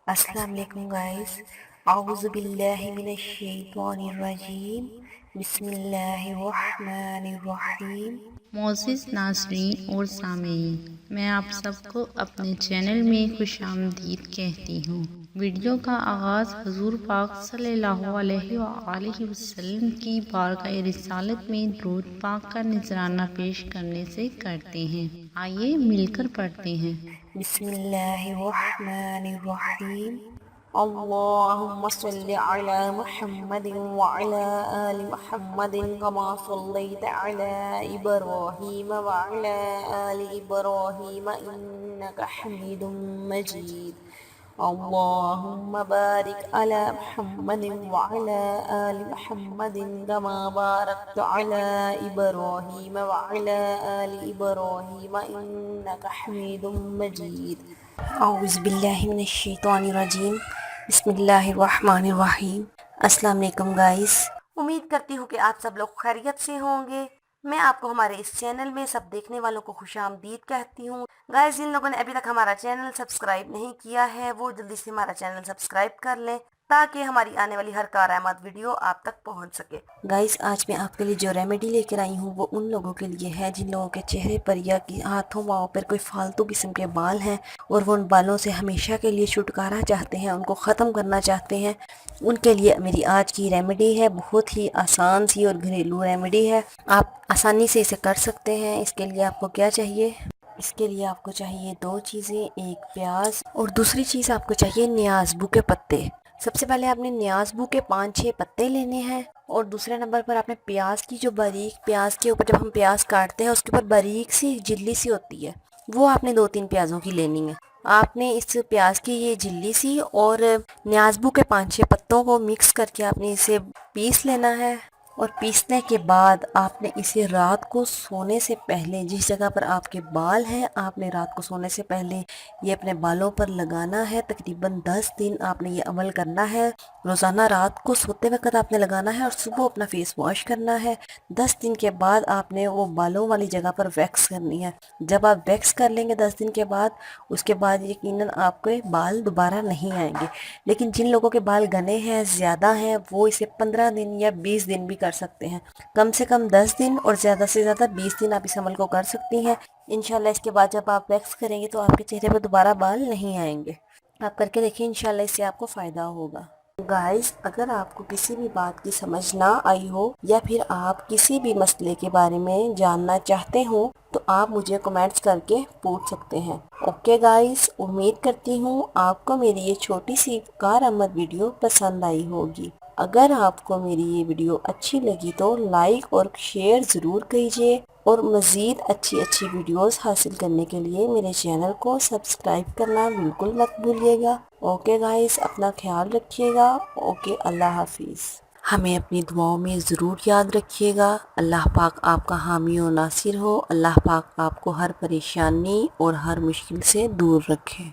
السلام علیکم گائز، اعوذ باللہ من الشیطان الرجیم، بسم اللہ الرحمن الرحیم۔ معزز ناظرین اور سامعین، میں آپ سب کو اپنے چینل میں خوش آمدید کہتی ہوں۔ ویڈیو کا آغاز حضور پاک صلی اللہ علیہ وآلہ وسلم کی بارگاہ رسالت میں درود پاک کا نذرانہ پیش کرنے سے کرتے ہیں۔ آئیے مل کر پڑھتے ہیں۔ بسم اللہ الرحمن الرحیم، اللہم صلی علی محمد وعلی آل محمد کما صلیت علی ابراہیم وعلی آل ابراہیم انک حمید مجید، اللہم بارک علی محمد وعلی آل محمد کما بارکت علی ابراہیم وعلی آل ابراہیم انک حمید مجید۔ اعوذ باللہ من الشیطان الرجیم، بسم اللہ الرحمن الرحیم۔ السلام علیکم گائز، امید کرتی ہوں کہ آپ سب لوگ خیریت سے ہوں گے۔ میں آپ کو ہمارے اس چینل میں سب دیکھنے والوں کو خوش آمدید کہتی ہوں۔ گائز، جن لوگوں نے ابھی تک ہمارا چینل سبسکرائب نہیں کیا ہے وہ جلدی سے ہمارا چینل سبسکرائب کر لیں تاکہ ہماری آنے والی ہر کارآمد ویڈیو آپ تک پہنچ سکے۔ گائز، آج میں آپ کے لیے جو ریمیڈی لے کر آئی ہوں وہ ان لوگوں کے لیے ہے جن لوگوں کے چہرے پر یا ہاتھوں پاؤں پر کوئی فالتو قسم کے بال ہیں اور وہ ان بالوں سے ہمیشہ کے لیے چھٹکارا چاہتے ہیں، ان کو ختم کرنا چاہتے ہیں۔ ان کے لیے میری آج کی ریمیڈی ہے، بہت ہی آسان سی اور گھریلو ریمیڈی ہے، آپ آسانی سے اسے کر سکتے ہیں۔ اس کے لیے آپ کو کیا چاہیے؟ اس کے لیے آپ کو چاہیے دو چیزیں، ایک پیاز اور دوسری چیز آپ کو چاہیے نیازبو کے پتے۔ سب سے پہلے آپ نے نیازبو کے 5-6 پتے لینے ہیں اور دوسرے نمبر پر آپ نے پیاز کی جو باریک، پیاز کے اوپر جب ہم پیاز کاٹتے ہیں اس کے اوپر باریک سی جلی سی ہوتی ہے، وہ آپ نے 2-3 پیازوں کی لینی ہے۔ آپ نے اس پیاز کی یہ جلی سی اور نیازبو کے 5-6 پتوں کو مکس کر کے آپ نے اسے پیس لینا ہے، اور پیسنے کے بعد آپ نے اسے رات کو سونے سے پہلے جس جگہ پر آپ کے بال ہیں آپ نے رات کو سونے سے پہلے یہ اپنے بالوں پر لگانا ہے۔ تقریباً 10 دن آپ نے یہ عمل کرنا ہے، روزانہ رات کو سوتے وقت آپ نے لگانا ہے اور صبح اپنا فیس واش کرنا ہے۔ 10 دن کے بعد آپ نے وہ بالوں والی جگہ پر ویکس کرنی ہے۔ جب آپ ویکس کر لیں گے 10 دن کے بعد، اس کے بعد یقیناً آپ کے بال دوبارہ نہیں آئیں گے۔ لیکن جن لوگوں کے بال گھنے ہیں، زیادہ ہیں، وہ اسے 15 دن یا 20 دن بھی کر سکتے ہیں۔ کم سے کم 10 دن اور زیادہ سے زیادہ 20 دن آپ اس عمل کو کر سکتی ہیں۔ انشاءاللہ اس کے بعد جب آپ ویکس کریں گے تو آپ کے چہرے پر دوبارہ بال نہیں آئیں گے۔ آپ کر کے دیکھیں، انشاءاللہ اس سے آپ کو فائدہ ہوگا۔ گائز، اگر آپ کو کسی بھی بات کی سمجھ نہ آئی ہو یا پھر آپ کسی بھی مسئلے کے بارے میں جاننا چاہتے ہوں تو آپ مجھے کمنٹس کر کے پوچھ سکتے ہیں۔ اوکے گائز، امید کرتی ہوں آپ کو میری یہ چھوٹی سی کارآمد ویڈیو پسند آئی ہوگی۔ اگر آپ کو میری یہ ویڈیو اچھی لگی تو لائک اور شیئر ضرور کیجیے، اور مزید اچھی ویڈیوز حاصل کرنے کے لیے میرے چینل کو سبسکرائب کرنا بالکل مت بھولیے گا۔ اوکے گائز، اپنا خیال رکھیے گا۔ اوکے، اللہ حافظ۔ ہمیں اپنی دعاؤں میں ضرور یاد رکھیے گا۔ اللہ پاک آپ کا حامی و ناصر ہو۔ اللہ پاک آپ کو ہر پریشانی اور ہر مشکل سے دور رکھے۔